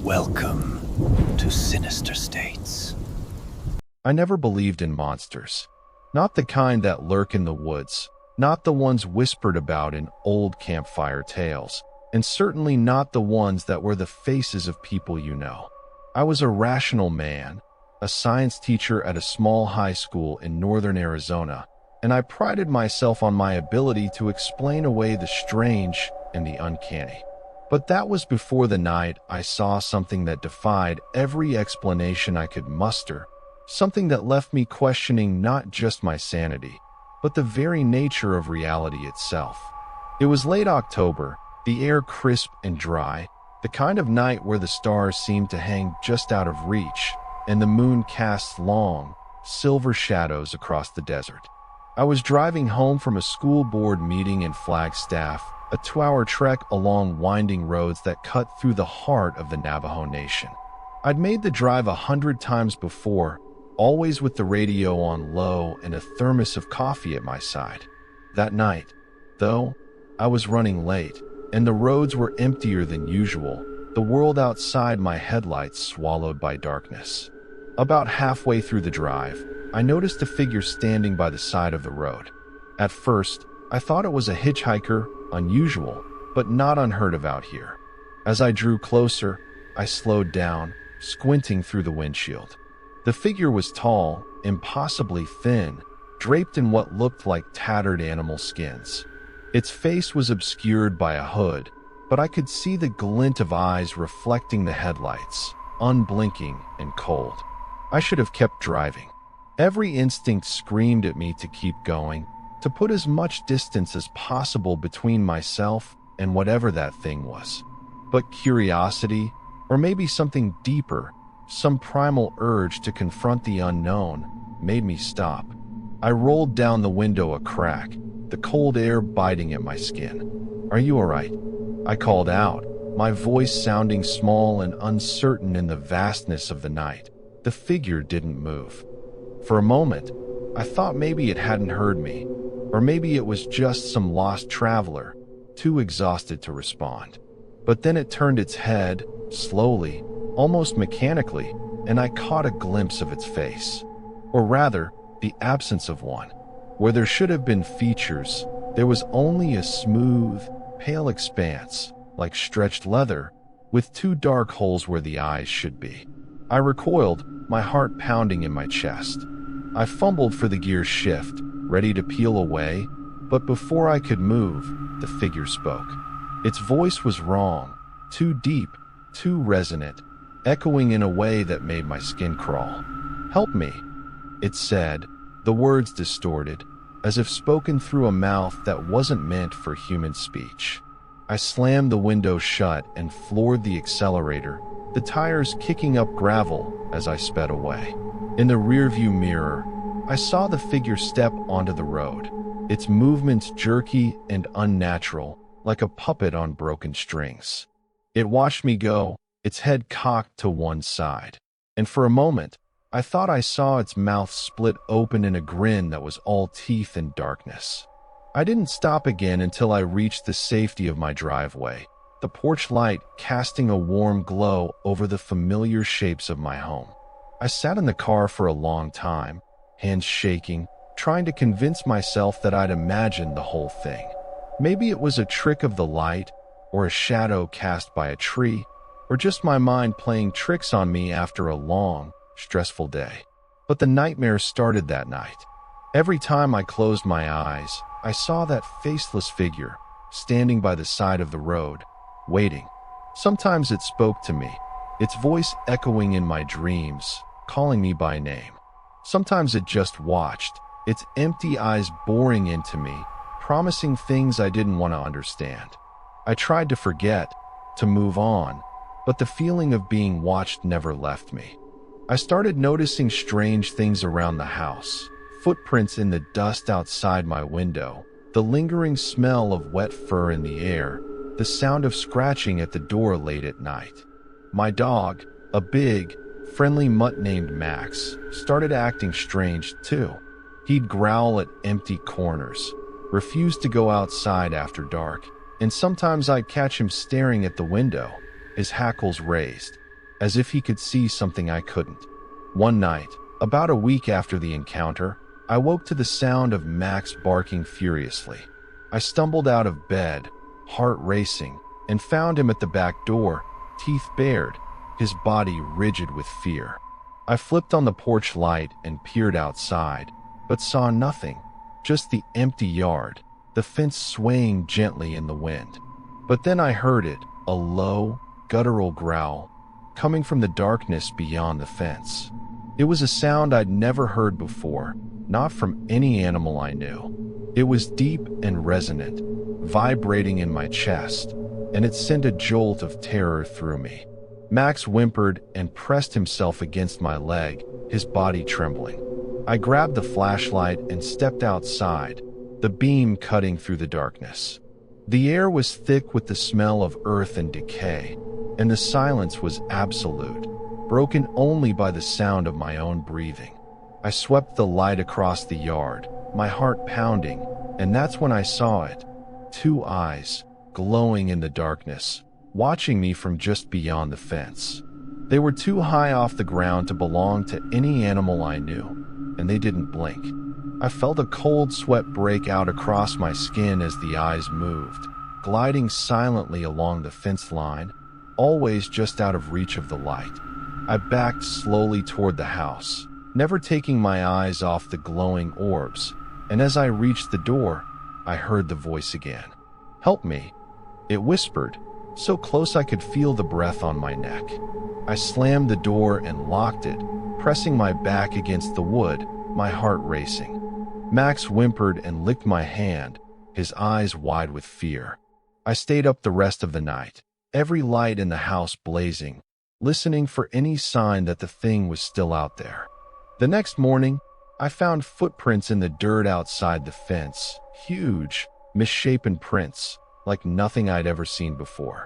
Welcome to Sinister States. I never believed in monsters. Not the kind that lurk in the woods, not the ones whispered about in old campfire tales, and certainly not the ones that were the faces of people you know. I was a rational man, a science teacher at a small high school in northern Arizona, and I prided myself on my ability to explain away the strange and the uncanny. But that was before the night I saw something that defied every explanation I could muster, something that left me questioning not just my sanity, but the very nature of reality itself. It was late October, the air crisp and dry, the kind of night where the stars seemed to hang just out of reach, and the moon casts long, silver shadows across the desert. I was driving home from a school board meeting in Flagstaff, a 2-hour trek along winding roads that cut through the heart of the Navajo Nation. I'd made the drive 100 times before, always with the radio on low and a thermos of coffee at my side. That night, though, I was running late, and the roads were emptier than usual, the world outside my headlights swallowed by darkness. About halfway through the drive, I noticed a figure standing by the side of the road. At first, I thought it was a hitchhiker, unusual, but not unheard of out here. As I drew closer, I slowed down, squinting through the windshield. The figure was tall, impossibly thin, draped in what looked like tattered animal skins. Its face was obscured by a hood, but I could see the glint of eyes reflecting the headlights, unblinking and cold. I should have kept driving. Every instinct screamed at me to keep going, to put as much distance as possible between myself and whatever that thing was. But curiosity, or maybe something deeper, some primal urge to confront the unknown, made me stop. I rolled down the window a crack, the cold air biting at my skin. "Are you all right?" I called out, my voice sounding small and uncertain in the vastness of the night. The figure didn't move. For a moment, I thought maybe it hadn't heard me, or maybe it was just some lost traveler, too exhausted to respond. But then it turned its head, slowly, almost mechanically, and I caught a glimpse of its face. Or rather, the absence of one. Where there should have been features, there was only a smooth, pale expanse, like stretched leather, with 2 dark holes where the eyes should be. I recoiled, my heart pounding in my chest. I fumbled for the gear shift, ready to peel away, but before I could move, the figure spoke. Its voice was wrong, too deep, too resonant, echoing in a way that made my skin crawl. "Help me," it said, the words distorted, as if spoken through a mouth that wasn't meant for human speech. I slammed the window shut and floored the accelerator, the tires kicking up gravel as I sped away. In the rearview mirror, I saw the figure step onto the road, its movements jerky and unnatural, like a puppet on broken strings. It watched me go, its head cocked to one side, and for a moment, I thought I saw its mouth split open in a grin that was all teeth and darkness. I didn't stop again until I reached the safety of my driveway, the porch light casting a warm glow over the familiar shapes of my home. I sat in the car for a long time, hands shaking, trying to convince myself that I'd imagined the whole thing. Maybe it was a trick of the light, or a shadow cast by a tree, or just my mind playing tricks on me after a long, stressful day. But the nightmare started that night. Every time I closed my eyes, I saw that faceless figure, standing by the side of the road, waiting. Sometimes it spoke to me, its voice echoing in my dreams, calling me by name. Sometimes it just watched, its empty eyes boring into me, promising things I didn't want to understand. I tried to forget, to move on, but the feeling of being watched never left me. I started noticing strange things around the house, footprints in the dust outside my window, the lingering smell of wet fur in the air, the sound of scratching at the door late at night. My dog, a big, friendly mutt named Max, started acting strange too. He'd growl at empty corners, refuse to go outside after dark, and sometimes I'd catch him staring at the window, his hackles raised. as if he could see something I couldn't. One night, about a week after the encounter, I woke to the sound of Max barking furiously. I stumbled out of bed, heart racing, and found him at the back door, teeth bared, his body rigid with fear. I flipped on the porch light and peered outside, but saw nothing, just the empty yard, the fence swaying gently in the wind. But then I heard it, a low, guttural growl, coming from the darkness beyond the fence. It was a sound I'd never heard before, not from any animal I knew. It was deep and resonant, vibrating in my chest, and it sent a jolt of terror through me. Max whimpered and pressed himself against my leg, his body trembling. I grabbed the flashlight and stepped outside, the beam cutting through the darkness. The air was thick with the smell of earth and decay, and the silence was absolute, broken only by the sound of my own breathing. I swept the light across the yard, my heart pounding, and that's when I saw it. Two eyes, glowing in the darkness, watching me from just beyond the fence. They were too high off the ground to belong to any animal I knew, and they didn't blink. I felt a cold sweat break out across my skin as the eyes moved, gliding silently along the fence line, always just out of reach of the light. I backed slowly toward the house, never taking my eyes off the glowing orbs, and as I reached the door, I heard the voice again. "Help me," it whispered, so close I could feel the breath on my neck. I slammed the door and locked it, pressing my back against the wood, my heart racing. Max whimpered and licked my hand, his eyes wide with fear. I stayed up the rest of the night, every light in the house blazing, listening for any sign that the thing was still out there. The next morning, I found footprints in the dirt outside the fence, huge, misshapen prints, like nothing I'd ever seen before.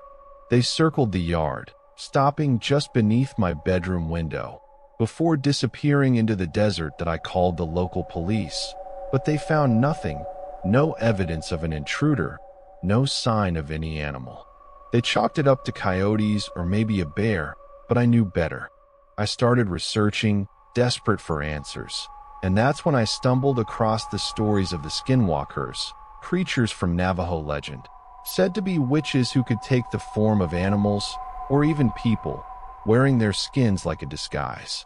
They circled the yard, stopping just beneath my bedroom window, before disappearing into the desert that I called the local police. But they found nothing, no evidence of an intruder, no sign of any animal. They chalked it up to coyotes or maybe a bear, but I knew better. I started researching, desperate for answers, and that's when I stumbled across the stories of the Skinwalkers, creatures from Navajo legend, said to be witches who could take the form of animals or even people, wearing their skins like a disguise.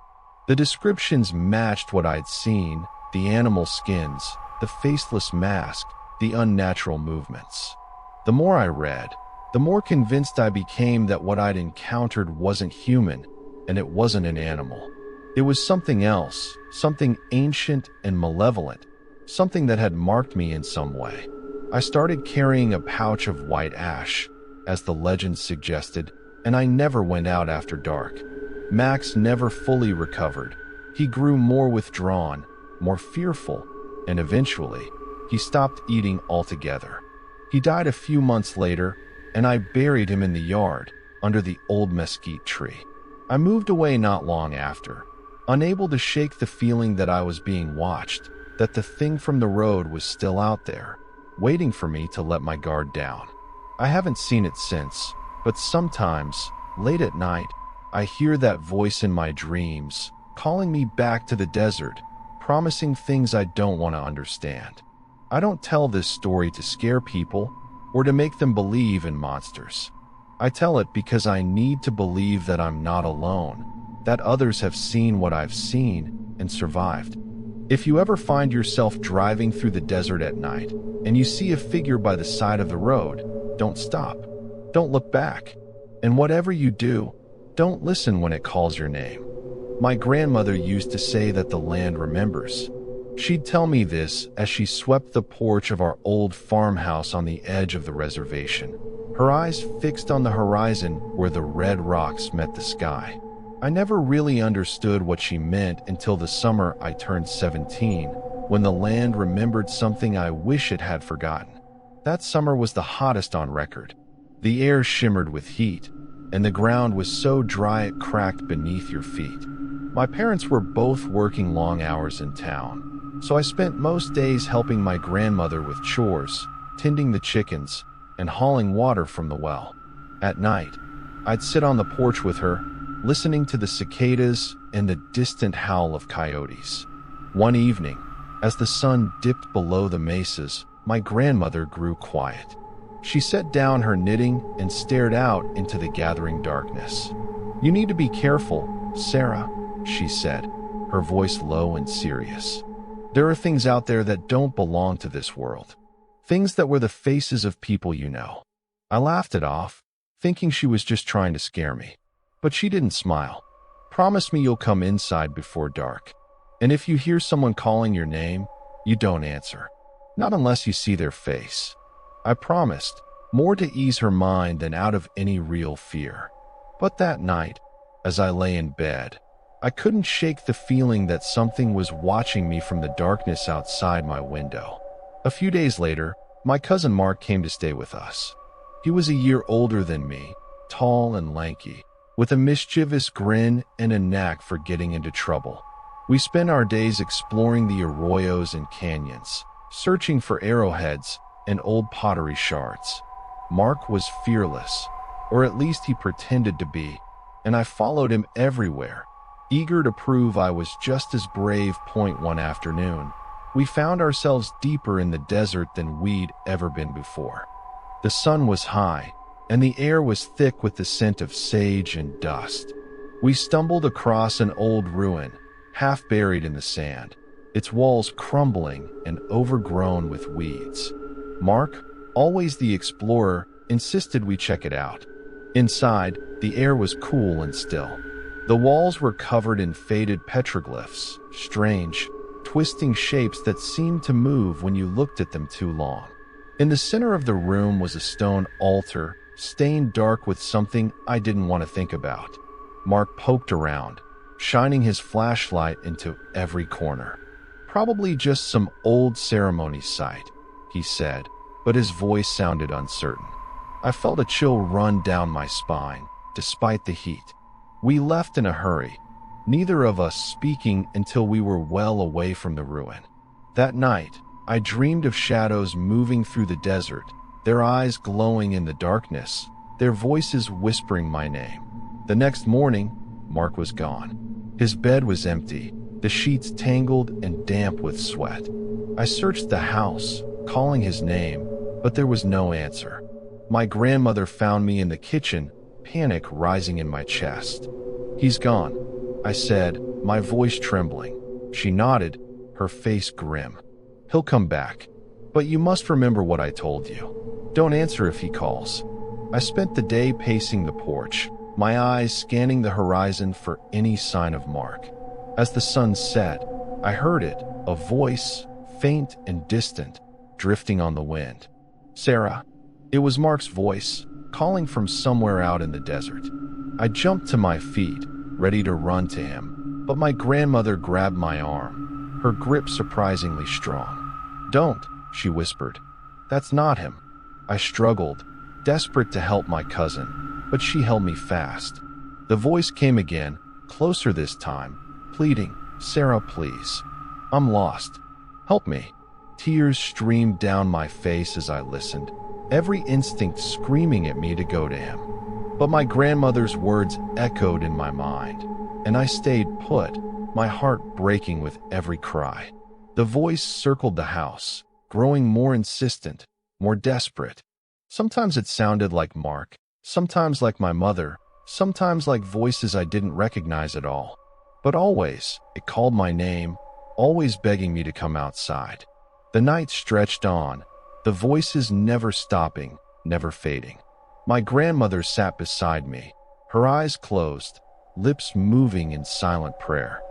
The descriptions matched what I'd seen: the animal skins, the faceless mask, the unnatural movements. The more I read, the more convinced I became that what I'd encountered wasn't human, and it wasn't an animal. It was something else, something ancient and malevolent, something that had marked me in some way. I started carrying a pouch of white ash, as the legend suggested, and I never went out after dark. Max never fully recovered. He grew more withdrawn, more fearful, and eventually, he stopped eating altogether. He died a few months later, and I buried him in the yard, under the old mesquite tree. I moved away not long after, unable to shake the feeling that I was being watched, that the thing from the road was still out there, waiting for me to let my guard down. I haven't seen it since, but sometimes, late at night, I hear that voice in my dreams, calling me back to the desert, promising things I don't want to understand. I don't tell this story to scare people or to make them believe in monsters. I tell it because I need to believe that I'm not alone, that others have seen what I've seen and survived. If you ever find yourself driving through the desert at night and you see a figure by the side of the road, don't stop. Don't look back. And whatever you do, don't listen when it calls your name. My grandmother used to say that the land remembers. She'd tell me this as she swept the porch of our old farmhouse on the edge of the reservation, her eyes fixed on the horizon where the red rocks met the sky. I never really understood what she meant until the summer I turned 17, when the land remembered something I wish it had forgotten. That summer was the hottest on record. The air shimmered with heat, and the ground was so dry it cracked beneath your feet. My parents were both working long hours in town, so I spent most days helping my grandmother with chores, tending the chickens, and hauling water from the well. At night, I'd sit on the porch with her, listening to the cicadas and the distant howl of coyotes. One evening, as the sun dipped below the mesas, my grandmother grew quiet. She set down her knitting and stared out into the gathering darkness. "You need to be careful, Sarah," she said, her voice low and serious. "There are things out there that don't belong to this world. Things that were the faces of people you know." I laughed it off, thinking she was just trying to scare me. But she didn't smile. "Promise me you'll come inside before dark. And if you hear someone calling your name, you don't answer. Not unless you see their face." I promised, more to ease her mind than out of any real fear. But that night, as I lay in bed, I couldn't shake the feeling that something was watching me from the darkness outside my window. A few days later, my cousin Mark came to stay with us. He was a year older than me, tall and lanky, with a mischievous grin and a knack for getting into trouble. We spent our days exploring the arroyos and canyons, searching for arrowheads and old pottery shards. Mark was fearless, or at least he pretended to be, and I followed him everywhere, eager to prove I was just as brave. One afternoon, we found ourselves deeper in the desert than we'd ever been before. The sun was high, and the air was thick with the scent of sage and dust. We stumbled across an old ruin, half buried in the sand, its walls crumbling and overgrown with weeds. Mark, always the explorer, insisted we check it out. Inside, the air was cool and still. The walls were covered in faded petroglyphs, strange, twisting shapes that seemed to move when you looked at them too long. In the center of the room was a stone altar, stained dark with something I didn't want to think about. Mark poked around, shining his flashlight into every corner. "Probably just some old ceremony site," he said, but his voice sounded uncertain. I felt a chill run down my spine, despite the heat. We left in a hurry, neither of us speaking until we were well away from the ruin. That night, I dreamed of shadows moving through the desert, their eyes glowing in the darkness, their voices whispering my name. The next morning, Mark was gone. His bed was empty, the sheets tangled and damp with sweat. I searched the house, calling his name, but there was no answer. My grandmother found me in the kitchen, panic rising in my chest. "He's gone," I said, my voice trembling. She nodded, her face grim. "He'll come back. But you must remember what I told you. Don't answer if he calls." I spent the day pacing the porch, my eyes scanning the horizon for any sign of Mark. As the sun set, I heard it, a voice, faint and distant, drifting on the wind. "Sarah." It was Mark's voice, calling from somewhere out in the desert. I jumped to my feet, ready to run to him, but my grandmother grabbed my arm, her grip surprisingly strong. "Don't," she whispered. "That's not him." I struggled, desperate to help my cousin, but she held me fast. The voice came again, closer this time, pleading, "Sarah, please. I'm lost. Help me." Tears streamed down my face as I listened, every instinct screaming at me to go to him. But my grandmother's words echoed in my mind, and I stayed put, my heart breaking with every cry. The voice circled the house, growing more insistent, more desperate. Sometimes it sounded like Mark, sometimes like my mother, sometimes like voices I didn't recognize at all. But always, it called my name, always begging me to come outside. The night stretched on, the voices never stopping, never fading. My grandmother sat beside me, her eyes closed, lips moving in silent prayer.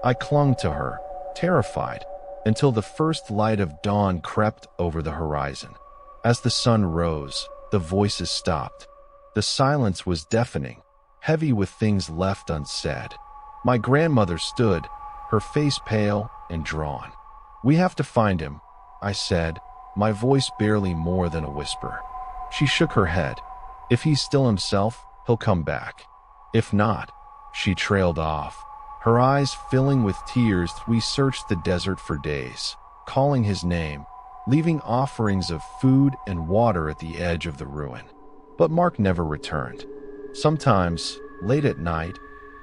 I clung to her, terrified, until the first light of dawn crept over the horizon. As the sun rose, the voices stopped. The silence was deafening, heavy with things left unsaid. My grandmother stood, her face pale and drawn. "We have to find him," I said, my voice barely more than a whisper. She shook her head. "If he's still himself, he'll come back. If not," she trailed off, her eyes filling with tears. We searched the desert for days, calling his name, leaving offerings of food and water at the edge of the ruin. But Mark never returned. Sometimes, late at night,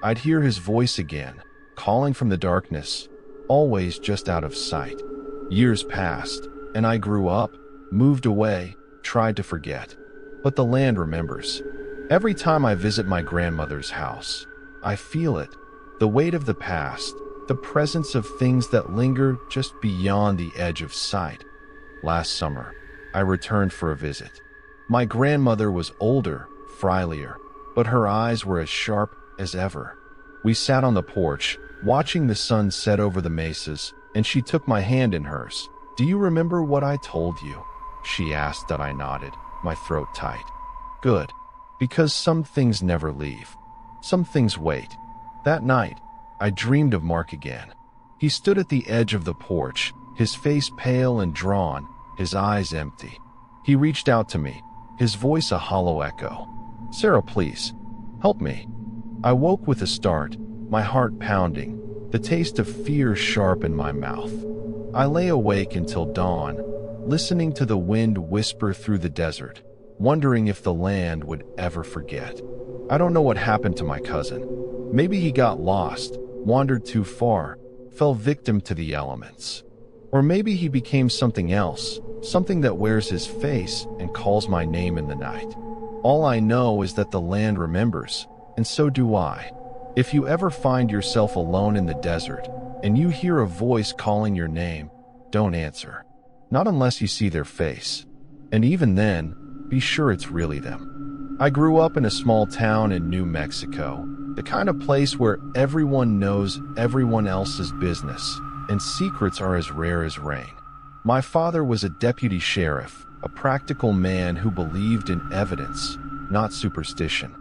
I'd hear his voice again, calling from the darkness, always just out of sight. Years passed, and I grew up, moved away, tried to forget. But the land remembers. Every time I visit my grandmother's house, I feel it, the weight of the past, the presence of things that linger just beyond the edge of sight. Last summer, I returned for a visit. My grandmother was older, frilier, but her eyes were as sharp as ever. We sat on the porch, watching the sun set over the mesas, and she took my hand in hers. "Do you remember what I told you?" she asked. That I nodded, my throat tight. "Good, because some things never leave. Some things wait." That night, I dreamed of Mark again. He stood at the edge of the porch, his face pale and drawn, his eyes empty. He reached out to me, his voice a hollow echo. "Sarah, please, help me." I woke with a start, my heart pounding, the taste of fear sharp in my mouth. I lay awake until dawn, listening to the wind whisper through the desert, wondering if the land would ever forget. I don't know what happened to my cousin. Maybe he got lost, wandered too far, fell victim to the elements. Or maybe he became something else, something that wears his face and calls my name in the night. All I know is that the land remembers, and so do I. If you ever find yourself alone in the desert, and you hear a voice calling your name, don't answer. Not unless you see their face. And even then, be sure it's really them. I grew up in a small town in New Mexico, the kind of place where everyone knows everyone else's business, and secrets are as rare as rain. My father was a deputy sheriff, a practical man who believed in evidence, not superstition.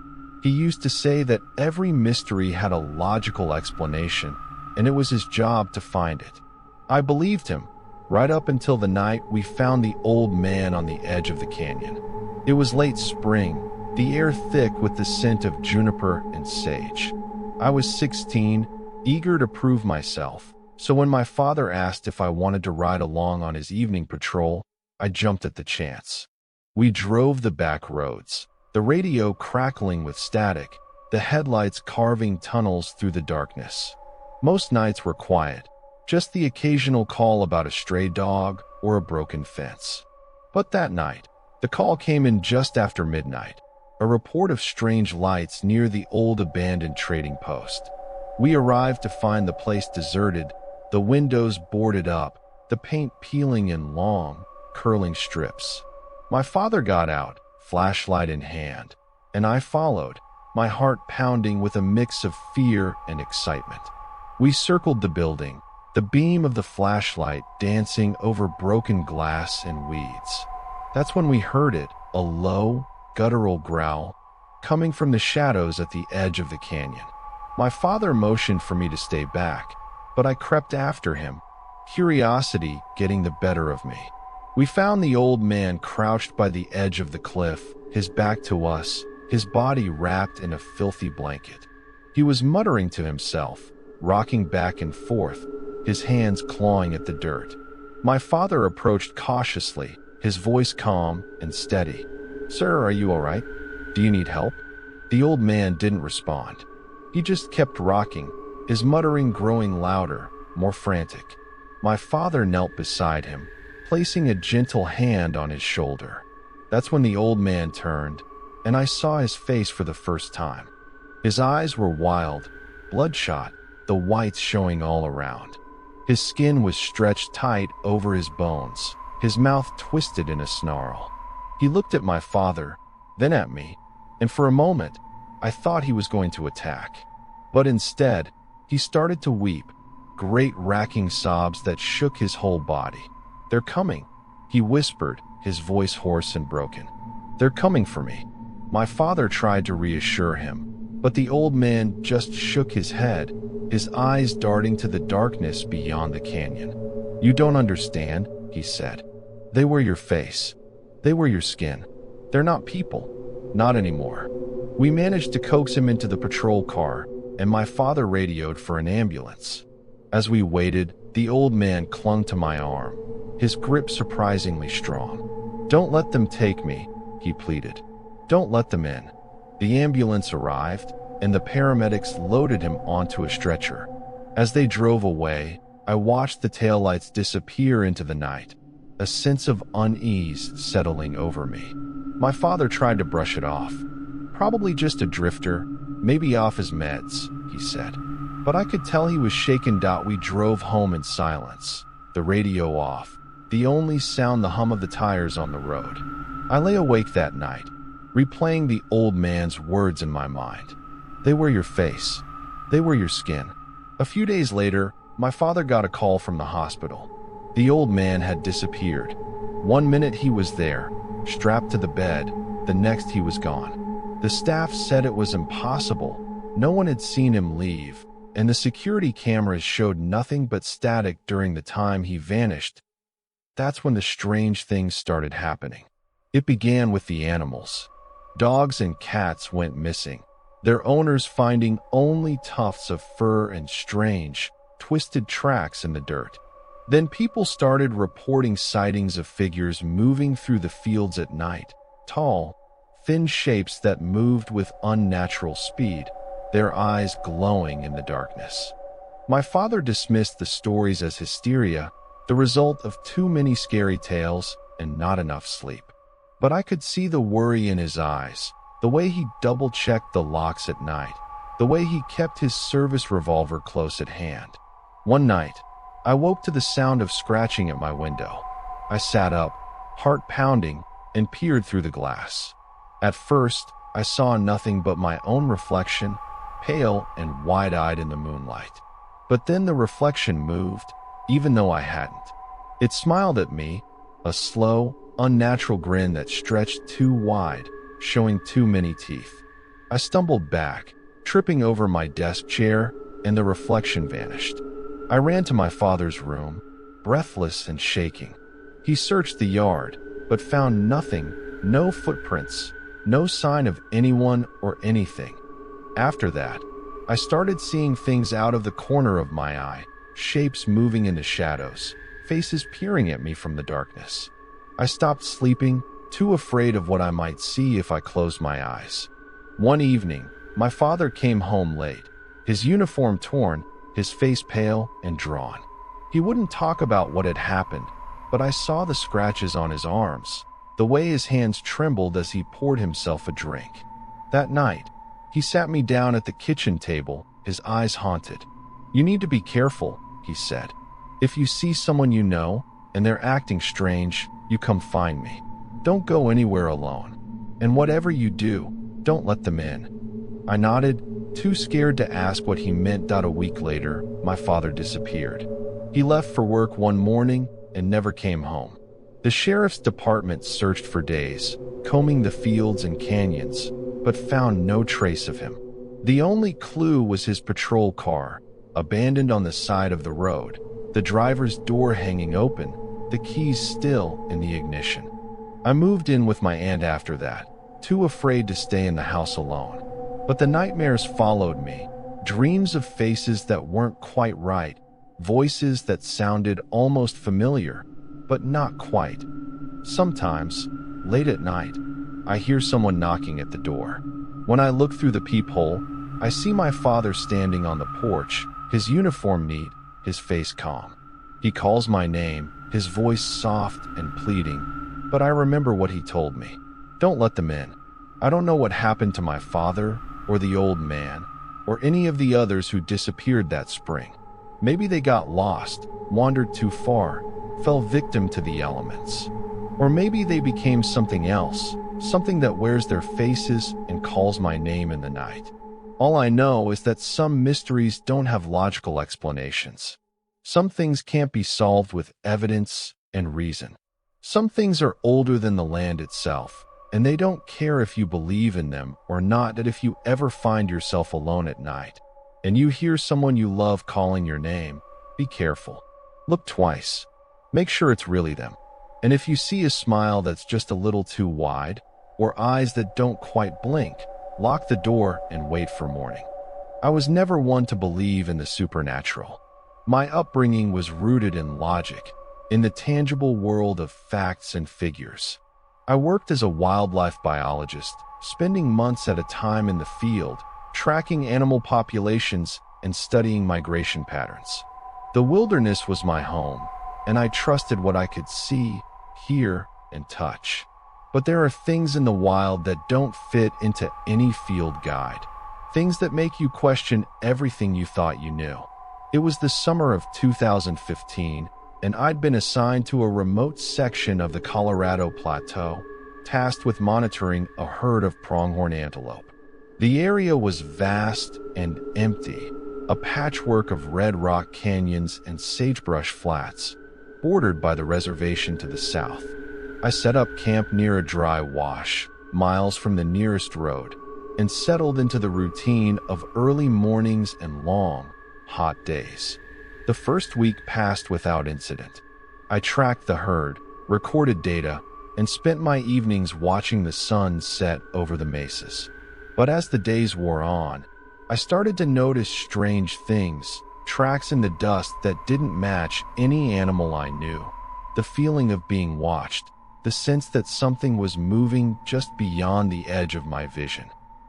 He used to say that every mystery had a logical explanation, and it was his job to find it. I believed him, right up until the night we found the old man on the edge of the canyon. It was late spring, the air thick with the scent of juniper and sage. I was 16, eager to prove myself, so when my father asked if I wanted to ride along on his evening patrol, I jumped at the chance. We drove the back roads, the radio crackling with static, the headlights carving tunnels through the darkness. Most nights were quiet, just the occasional call about a stray dog or a broken fence. But that night, the call came in just after midnight, a report of strange lights near the old abandoned trading post. We arrived to find the place deserted, the windows boarded up, the paint peeling in long, curling strips. My father got out, flashlight in hand, and I followed, my heart pounding with a mix of fear and excitement. We circled the building, the beam of the flashlight dancing over broken glass and weeds. That's when we heard it, a low, guttural growl, coming from the shadows at the edge of the canyon. My father motioned for me to stay back, but I crept after him, curiosity getting the better of me. We found the old man crouched by the edge of the cliff, his back to us, his body wrapped in a filthy blanket. He was muttering to himself, rocking back and forth, his hands clawing at the dirt. My father approached cautiously, his voice calm and steady. "Sir, are you all right? Do you need help?" The old man didn't respond. He just kept rocking, his muttering growing louder, more frantic. My father knelt beside him, placing a gentle hand on his shoulder. That's when the old man turned, and I saw his face for the first time. His eyes were wild, bloodshot, the whites showing all around. His skin was stretched tight over his bones, his mouth twisted in a snarl. He looked at my father, then at me, and for a moment, I thought he was going to attack. But instead, he started to weep, great racking sobs that shook his whole body. "They're coming," he whispered, his voice hoarse and broken. "They're coming for me." My father tried to reassure him, but the old man just shook his head, his eyes darting to the darkness beyond the canyon. "You don't understand," he said. "They were your face. They were your skin. They're not people. Not anymore." We managed to coax him into the patrol car, and my father radioed for an ambulance. As we waited, the old man clung to my arm, his grip surprisingly strong. "Don't let them take me," he pleaded. "Don't let them in." The ambulance arrived, and the paramedics loaded him onto a stretcher. As they drove away, I watched the taillights disappear into the night, a sense of unease settling over me. My father tried to brush it off. Probably just a drifter, maybe off his meds, he said. But I could tell he was shaken. We drove home in silence, the radio off, the only sound the hum of the tires on the road. I lay awake that night, replaying the old man's words in my mind. They were your face. They were your skin. A few days later, my father got a call from the hospital. The old man had disappeared. 1 minute he was there, strapped to the bed, the next he was gone. The staff said it was impossible. No one had seen him leave, and the security cameras showed nothing but static during the time he vanished. That's when the strange things started happening. It began with the animals. Dogs and cats went missing, their owners finding only tufts of fur and strange, twisted tracks in the dirt. Then people started reporting sightings of figures moving through the fields at night, tall, thin shapes that moved with unnatural speed, their eyes glowing in the darkness. My father dismissed the stories as hysteria, the result of too many scary tales and not enough sleep. But I could see the worry in his eyes, the way he double-checked the locks at night, the way he kept his service revolver close at hand. One night, I woke to the sound of scratching at my window. I sat up, heart pounding, and peered through the glass. At first, I saw nothing but my own reflection, pale and wide-eyed in the moonlight. But then the reflection moved, even though I hadn't. It smiled at me, a slow, unnatural grin that stretched too wide, showing too many teeth. I stumbled back, tripping over my desk chair, and the reflection vanished. I ran to my father's room, breathless and shaking. He searched the yard, but found nothing, no footprints, no sign of anyone or anything. After that, I started seeing things out of the corner of my eye, shapes moving in the shadows, faces peering at me from the darkness. I stopped sleeping, too afraid of what I might see if I closed my eyes. One evening, my father came home late, his uniform torn, his face pale and drawn. He wouldn't talk about what had happened, but I saw the scratches on his arms, the way his hands trembled as he poured himself a drink. That night, he sat me down at the kitchen table, his eyes haunted. "You need to be careful," he said. "If you see someone you know, and they're acting strange, you come find me. Don't go anywhere alone. And whatever you do, don't let them in." I nodded, too scared to ask what he meant. A week later, my father disappeared. He left for work one morning and never came home. The sheriff's department searched for days, combing the fields and canyons, but found no trace of him. The only clue was his patrol car, abandoned on the side of the road, the driver's door hanging open, the keys still in the ignition. I moved in with my aunt after that, too afraid to stay in the house alone. But the nightmares followed me, dreams of faces that weren't quite right, voices that sounded almost familiar, but not quite. Sometimes, late at night, I hear someone knocking at the door. When I look through the peephole, I see my father standing on the porch, his uniform neat, his face calm. He calls my name, his voice soft and pleading, but I remember what he told me. "Don't let them in." I don't know what happened to my father, or the old man, or any of the others who disappeared that spring. Maybe they got lost, wandered too far, fell victim to the elements. Or maybe they became something else, something that wears their faces and calls my name in the night. All I know is that some mysteries don't have logical explanations. Some things can't be solved with evidence and reason. Some things are older than the land itself, and they don't care if you believe in them or not. That if you ever find yourself alone at night, and you hear someone you love calling your name, be careful. Look twice. Make sure it's really them. And if you see a smile that's just a little too wide, or eyes that don't quite blink, lock the door and wait for morning. I was never one to believe in the supernatural. My upbringing was rooted in logic, in the tangible world of facts and figures. I worked as a wildlife biologist, spending months at a time in the field, tracking animal populations and studying migration patterns. The wilderness was my home, and I trusted what I could see, hear, and touch. But there are things in the wild that don't fit into any field guide. Things that make you question everything you thought you knew. It was the summer of 2015, and I'd been assigned to a remote section of the Colorado Plateau, tasked with monitoring a herd of pronghorn antelope. The area was vast and empty, a patchwork of red rock canyons and sagebrush flats, bordered by the reservation to the south. I set up camp near a dry wash, miles from the nearest road, and settled into the routine of early mornings and long, hot days. The first week passed without incident. I tracked the herd, recorded data, and spent my evenings watching the sun set over the mesas. But as the days wore on, I started to notice strange things, tracks in the dust that didn't match any animal I knew. The feeling of being watched, the sense that something was moving just beyond the edge of my vision.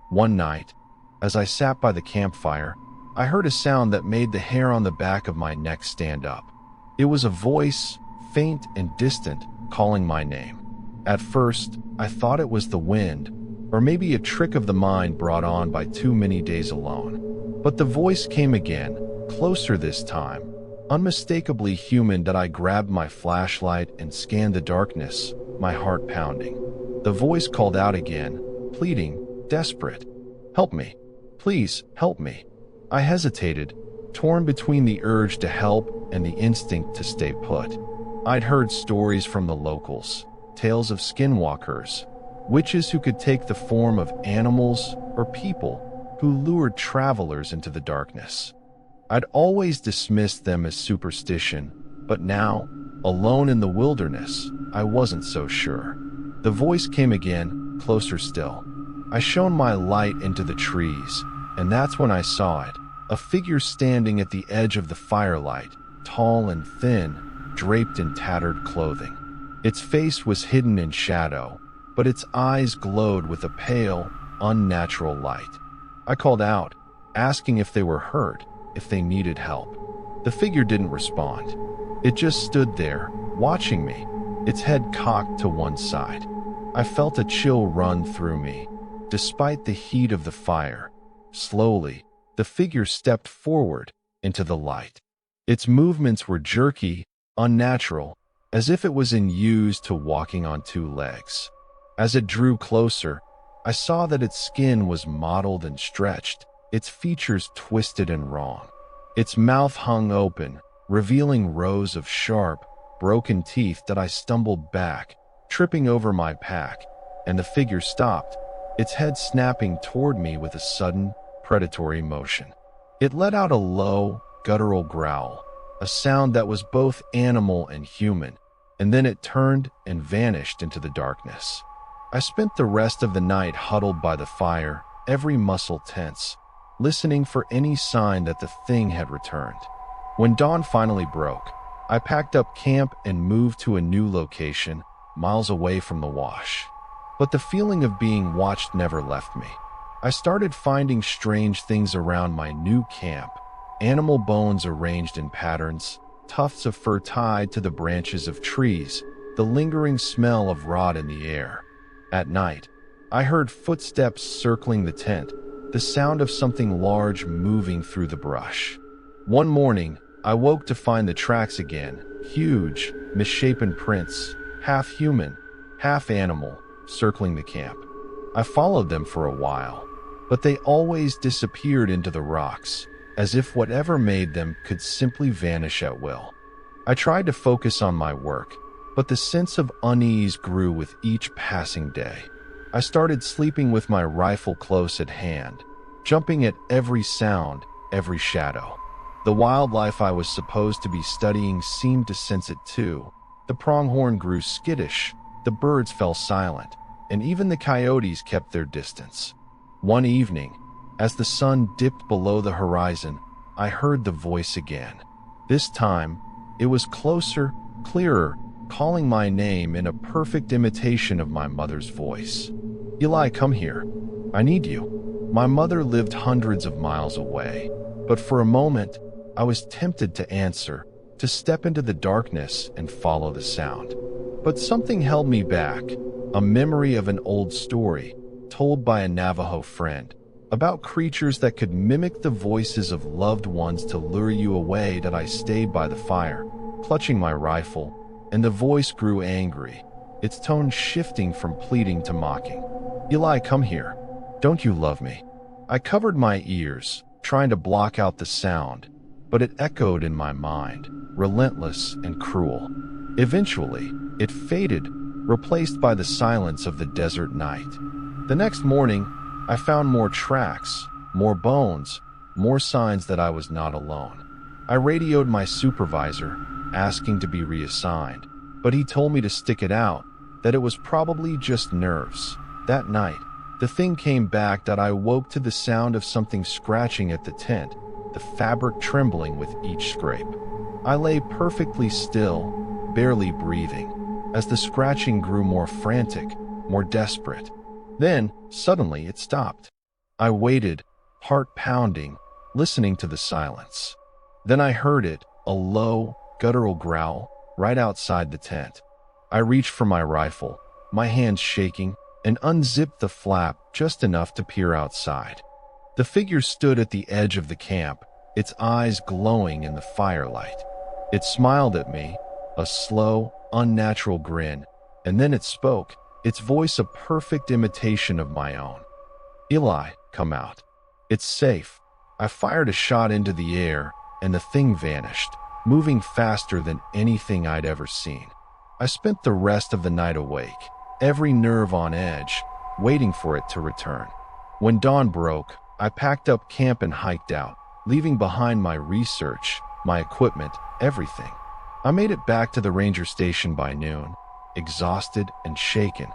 One night, as I sat by the campfire, I heard a sound that made the hair on the back of my neck stand up. It was a voice, faint and distant, calling my name. At first, I thought it was the wind, or maybe a trick of the mind brought on by too many days alone. But the voice came again, closer this time, unmistakably human that I grabbed my flashlight and scanned the darkness, my heart pounding. The voice called out again, pleading, desperate. Help me. Please, help me. I hesitated, torn between the urge to help and the instinct to stay put. I'd heard stories from the locals, tales of skinwalkers, witches who could take the form of animals or people who lured travelers into the darkness. I'd always dismissed them as superstition, but now, alone in the wilderness, I wasn't so sure. The voice came again, closer still. I shone my light into the trees, and that's when I saw it, a figure standing at the edge of the firelight, tall and thin, draped in tattered clothing. Its face was hidden in shadow, but its eyes glowed with a pale, unnatural light. I called out, asking if they were hurt, if they needed help. The figure didn't respond. It just stood there, watching me, its head cocked to one side. I felt a chill run through me. Despite the heat of the fire, slowly, the figure stepped forward into the light. Its movements were jerky, unnatural, as if it was unused to walking on two legs. As it drew closer, I saw that its skin was mottled and stretched, its features twisted and wrong. Its mouth hung open, revealing rows of sharp, broken teeth that I stumbled back, tripping over my pack, and the figure stopped, its head snapping toward me with a sudden, predatory motion. It let out a low, guttural growl, a sound that was both animal and human, and then it turned and vanished into the darkness. I spent the rest of the night huddled by the fire, every muscle tense, listening for any sign that the thing had returned. When dawn finally broke, I packed up camp and moved to a new location, miles away from the wash. But the feeling of being watched never left me. I started finding strange things around my new camp, animal bones arranged in patterns, tufts of fur tied to the branches of trees, the lingering smell of rot in the air. At night, I heard footsteps circling the tent, the sound of something large moving through the brush. One morning, I woke to find the tracks again, huge, misshapen prints, half human, half animal, circling the camp. I followed them for a while, but they always disappeared into the rocks, as if whatever made them could simply vanish at will. I tried to focus on my work, but the sense of unease grew with each passing day. I started sleeping with my rifle close at hand, jumping at every sound, every shadow. The wildlife I was supposed to be studying seemed to sense it too. The pronghorn grew skittish, the birds fell silent, and even the coyotes kept their distance. One evening, as the sun dipped below the horizon, I heard the voice again. This time, it was closer, clearer, calling my name in a perfect imitation of my mother's voice. "Eli, come here. I need you." My mother lived hundreds of miles away, but for a moment, I was tempted to answer, to step into the darkness and follow the sound. But something held me back, a memory of an old story told by a Navajo friend about creatures that could mimic the voices of loved ones to lure you away. That I stayed by the fire, clutching my rifle, and the voice grew angry, its tone shifting from pleading to mocking. "Eli, come here. Don't you love me?" I covered my ears, trying to block out the sound, but it echoed in my mind, relentless and cruel. Eventually, it faded, replaced by the silence of the desert night. The next morning, I found more tracks, more bones, more signs that I was not alone. I radioed my supervisor, asking to be reassigned, but he told me to stick it out, that it was probably just nerves. That night, the thing came back. That I woke to the sound of something scratching at the tent, the fabric trembling with each scrape. I lay perfectly still, barely breathing, as the scratching grew more frantic, more desperate. Then, suddenly, it stopped. I waited, heart pounding, listening to the silence. Then I heard it, a low, guttural growl, right outside the tent. I reached for my rifle, my hands shaking, and unzipped the flap just enough to peer outside. The figure stood at the edge of the camp, its eyes glowing in the firelight. It smiled at me, a slow, unnatural grin, and then it spoke, its voice a perfect imitation of my own. "Eli, come out. It's safe." I fired a shot into the air, and the thing vanished, moving faster than anything I'd ever seen. I spent the rest of the night awake, every nerve on edge, waiting for it to return. When dawn broke, I packed up camp and hiked out, leaving behind my research, my equipment, everything. I made it back to the ranger station by noon, exhausted and shaken.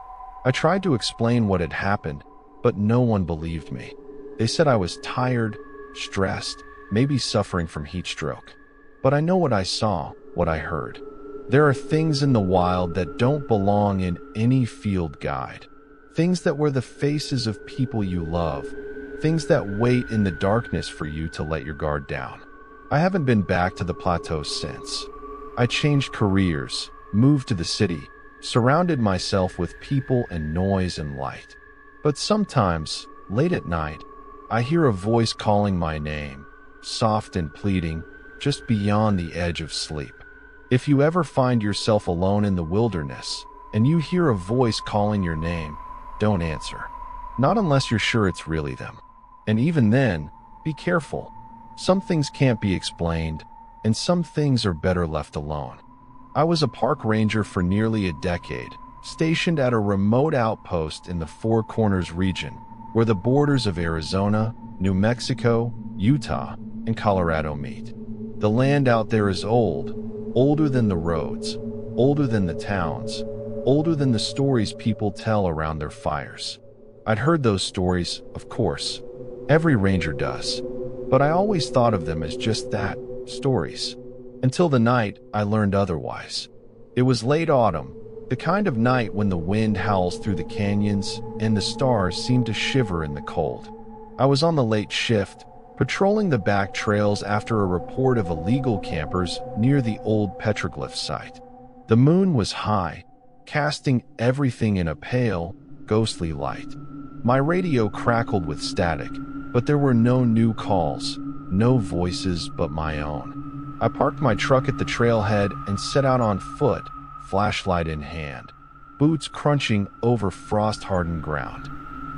I tried to explain what had happened, but no one believed me. They said I was tired, stressed, maybe suffering from heat stroke. But I know what I saw, what I heard. There are things in the wild that don't belong in any field guide. Things that were the faces of people you love. Things that wait in the darkness for you to let your guard down. I haven't been back to the plateau since. I changed careers, moved to the city, surrounded myself with people and noise and light. But sometimes, late at night, I hear a voice calling my name, soft and pleading, just beyond the edge of sleep. If you ever find yourself alone in the wilderness, and you hear a voice calling your name, don't answer. Not unless you're sure it's really them. And even then, be careful. Some things can't be explained, and some things are better left alone. I was a park ranger for nearly a decade, stationed at a remote outpost in the Four Corners region, where the borders of Arizona, New Mexico, Utah, and Colorado meet. The land out there is old, older than the roads, older than the towns, older than the stories people tell around their fires. I'd heard those stories, of course. Every ranger does. But I always thought of them as just that, stories. Until the night I learned otherwise. It was late autumn, the kind of night when the wind howls through the canyons and the stars seem to shiver in the cold. I was on the late shift, patrolling the back trails after a report of illegal campers near the old petroglyph site. The moon was high, casting everything in a pale, ghostly light. My radio crackled with static, but there were no new calls, no voices but my own. I parked my truck at the trailhead and set out on foot, flashlight in hand, boots crunching over frost-hardened ground.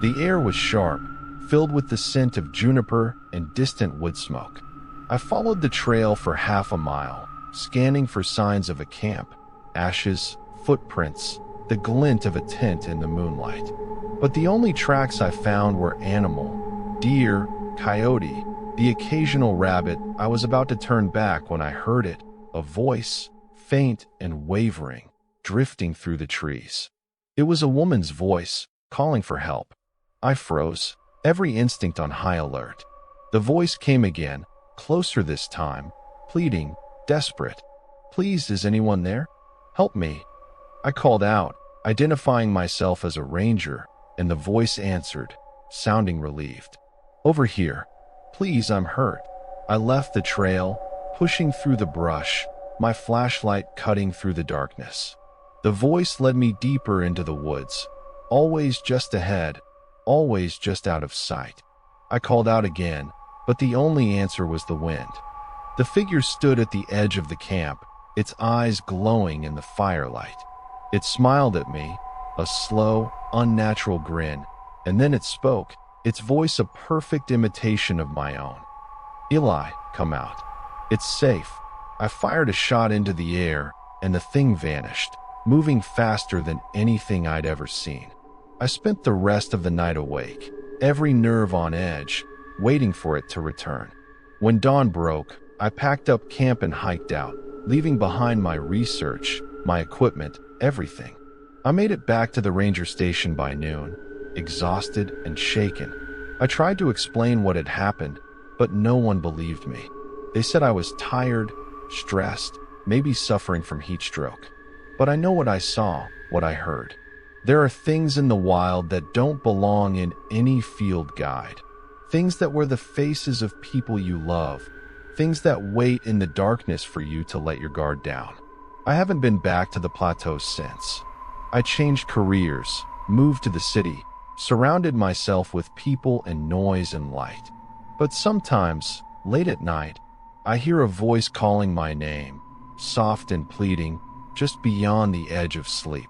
The air was sharp, filled with the scent of juniper and distant wood smoke. I followed the trail for half a mile, scanning for signs of a camp, ashes, footprints, the glint of a tent in the moonlight. But the only tracks I found were animal, deer, coyote, the occasional rabbit. I was about to turn back when I heard it, a voice, faint and wavering, drifting through the trees. It was a woman's voice, calling for help. I froze, every instinct on high alert. The voice came again, closer this time, pleading, desperate. "Please, is anyone there? Help me." I called out, identifying myself as a ranger, and the voice answered, sounding relieved. Over here. Please, I'm hurt. I left the trail, pushing through the brush, my flashlight cutting through the darkness. The voice led me deeper into the woods, always just ahead, always just out of sight. I called out again, but the only answer was the wind. The figure stood at the edge of the camp, its eyes glowing in the firelight. It smiled at me, a slow, unnatural grin, and then it spoke, its voice a perfect imitation of my own. Eli, come out. It's safe. I fired a shot into the air, and the thing vanished, moving faster than anything I'd ever seen. I spent the rest of the night awake, every nerve on edge, waiting for it to return. When dawn broke, I packed up camp and hiked out, leaving behind my research, my equipment, everything. I made it back to the ranger station by noon, exhausted and shaken. I tried to explain what had happened, but no one believed me. They said I was tired, stressed, maybe suffering from heat stroke. But I know what I saw, what I heard. There are things in the wild that don't belong in any field guide. Things that were the faces of people you love. Things that wait in the darkness for you to let your guard down. I haven't been back to the plateau since. I changed careers, moved to the city, surrounded myself with people and noise and light. But sometimes, late at night, I hear a voice calling my name, soft and pleading, just beyond the edge of sleep.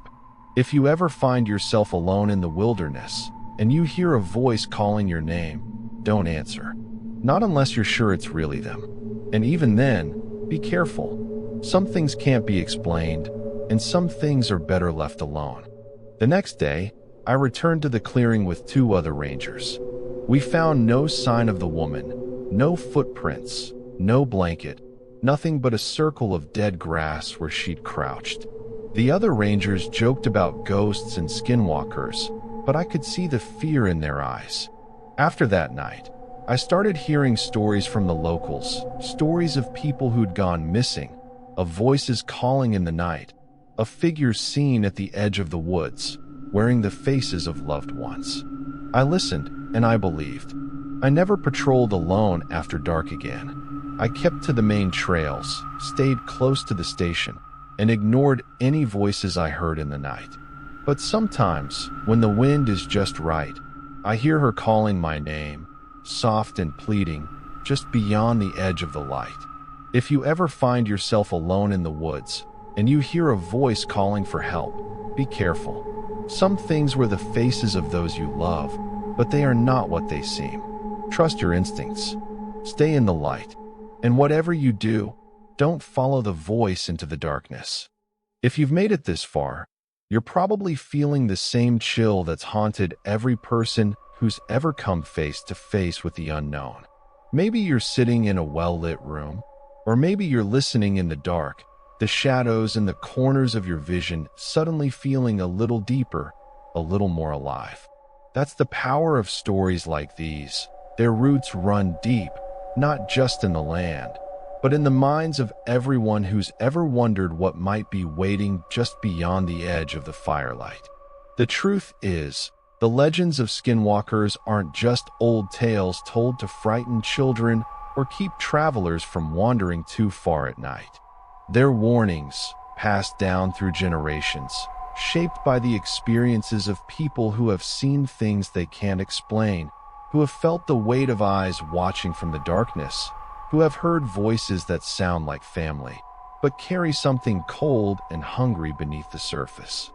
If you ever find yourself alone in the wilderness, and you hear a voice calling your name, don't answer. Not unless you're sure it's really them. And even then, be careful. Some things can't be explained, and some things are better left alone. The next day, I returned to the clearing with 2 other rangers. We found no sign of the woman, no footprints, no blanket, nothing but a circle of dead grass where she'd crouched. The other rangers joked about ghosts and skinwalkers, but I could see the fear in their eyes. After that night, I started hearing stories from the locals, stories of people who'd gone missing, of voices calling in the night, of figures seen at the edge of the woods, wearing the faces of loved ones. I listened, and I believed. I never patrolled alone after dark again. I kept to the main trails, stayed close to the station, and ignored any voices I heard in the night. But sometimes, when the wind is just right, I hear her calling my name, soft and pleading, just beyond the edge of the light. If you ever find yourself alone in the woods, and you hear a voice calling for help, be careful. Some things were the faces of those you love, but they are not what they seem. Trust your instincts. Stay in the light. And whatever you do, don't follow the voice into the darkness. If you've made it this far, you're probably feeling the same chill that's haunted every person who's ever come face to face with the unknown. Maybe you're sitting in a well-lit room, or maybe you're listening in the dark, the shadows in the corners of your vision suddenly feeling a little deeper, a little more alive. That's the power of stories like these. Their roots run deep, not just in the land, but in the minds of everyone who's ever wondered what might be waiting just beyond the edge of the firelight. The truth is, the legends of skinwalkers aren't just old tales told to frighten children or keep travelers from wandering too far at night. They're warnings, passed down through generations, shaped by the experiences of people who have seen things they can't explain, who have felt the weight of eyes watching from the darkness, who have heard voices that sound like family, but carry something cold and hungry beneath the surface.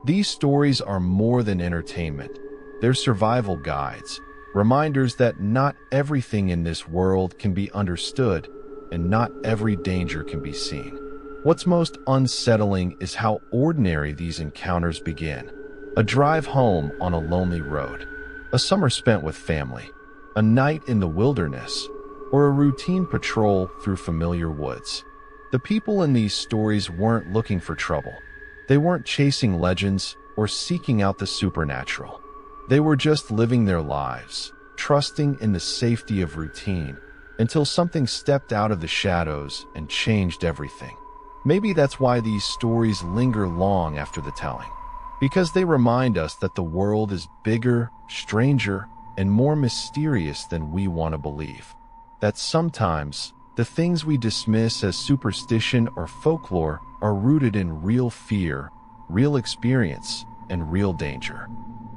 These stories are more than entertainment. They're survival guides, reminders that not everything in this world can be understood, and not every danger can be seen. What's most unsettling is how ordinary these encounters begin. A drive home on a lonely road, a summer spent with family, a night in the wilderness, or a routine patrol through familiar woods. The people in these stories weren't looking for trouble. They weren't chasing legends or seeking out the supernatural. They were just living their lives, trusting in the safety of routine, until something stepped out of the shadows and changed everything. Maybe that's why these stories linger long after the telling, because they remind us that the world is bigger, stranger, and more mysterious than we want to believe. That sometimes the things we dismiss as superstition or folklore are rooted in real fear, real experience, and real danger.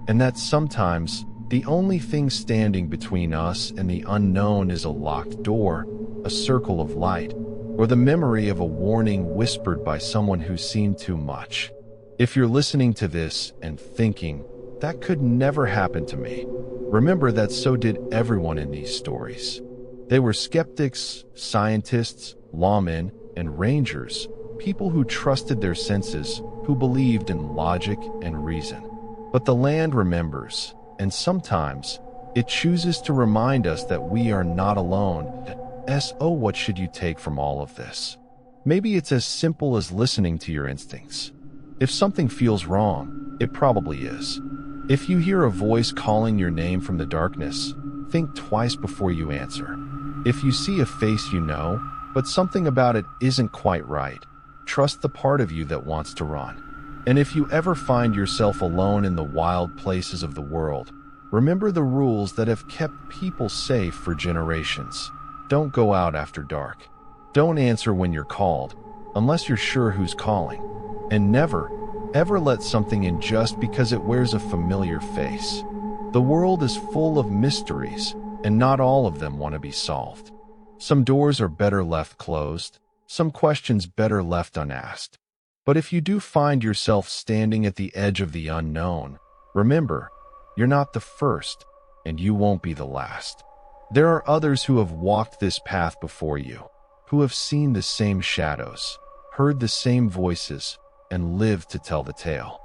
And that sometimes the only thing standing between us and the unknown is a locked door, a circle of light, or the memory of a warning whispered by someone who's seen too much. If you're listening to this and thinking, that could never happen to me, remember that so did everyone in these stories. They were skeptics, scientists, lawmen, and rangers, people who trusted their senses, who believed in logic and reason. But the land remembers, and sometimes it chooses to remind us that we are not alone. So what should you take from all of this? Maybe it's as simple as listening to your instincts. If something feels wrong, it probably is. If you hear a voice calling your name from the darkness, think twice before you answer. If you see a face you know, but something about it isn't quite right, trust the part of you that wants to run. And if you ever find yourself alone in the wild places of the world, remember the rules that have kept people safe for generations. Don't go out after dark. Don't answer when you're called, unless you're sure who's calling. And never, ever let something in just because it wears a familiar face. The world is full of mysteries, and not all of them want to be solved. Some doors are better left closed, some questions better left unasked. But if you do find yourself standing at the edge of the unknown, remember, you're not the first, and you won't be the last. There are others who have walked this path before you, who have seen the same shadows, heard the same voices, and lived to tell the tale.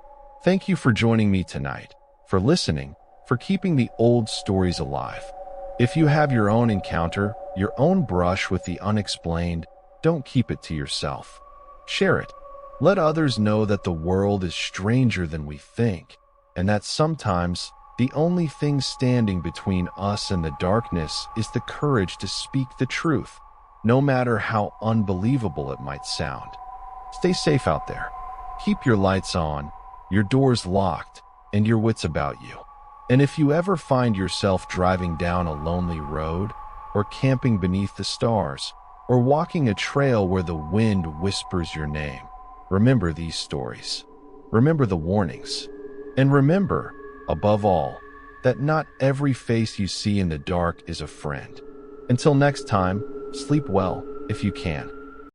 Thank you for joining me tonight, for listening, for keeping the old stories alive. If you have your own encounter, your own brush with the unexplained, don't keep it to yourself. Share it. Let others know that the world is stranger than we think, and that sometimes the only thing standing between us and the darkness is the courage to speak the truth, no matter how unbelievable it might sound. Stay safe out there. Keep your lights on, your doors locked, and your wits about you. And if you ever find yourself driving down a lonely road, or camping beneath the stars, or walking a trail where the wind whispers your name, remember these stories. Remember the warnings. And remember, above all, that not every face you see in the dark is a friend. Until next time, sleep well if you can.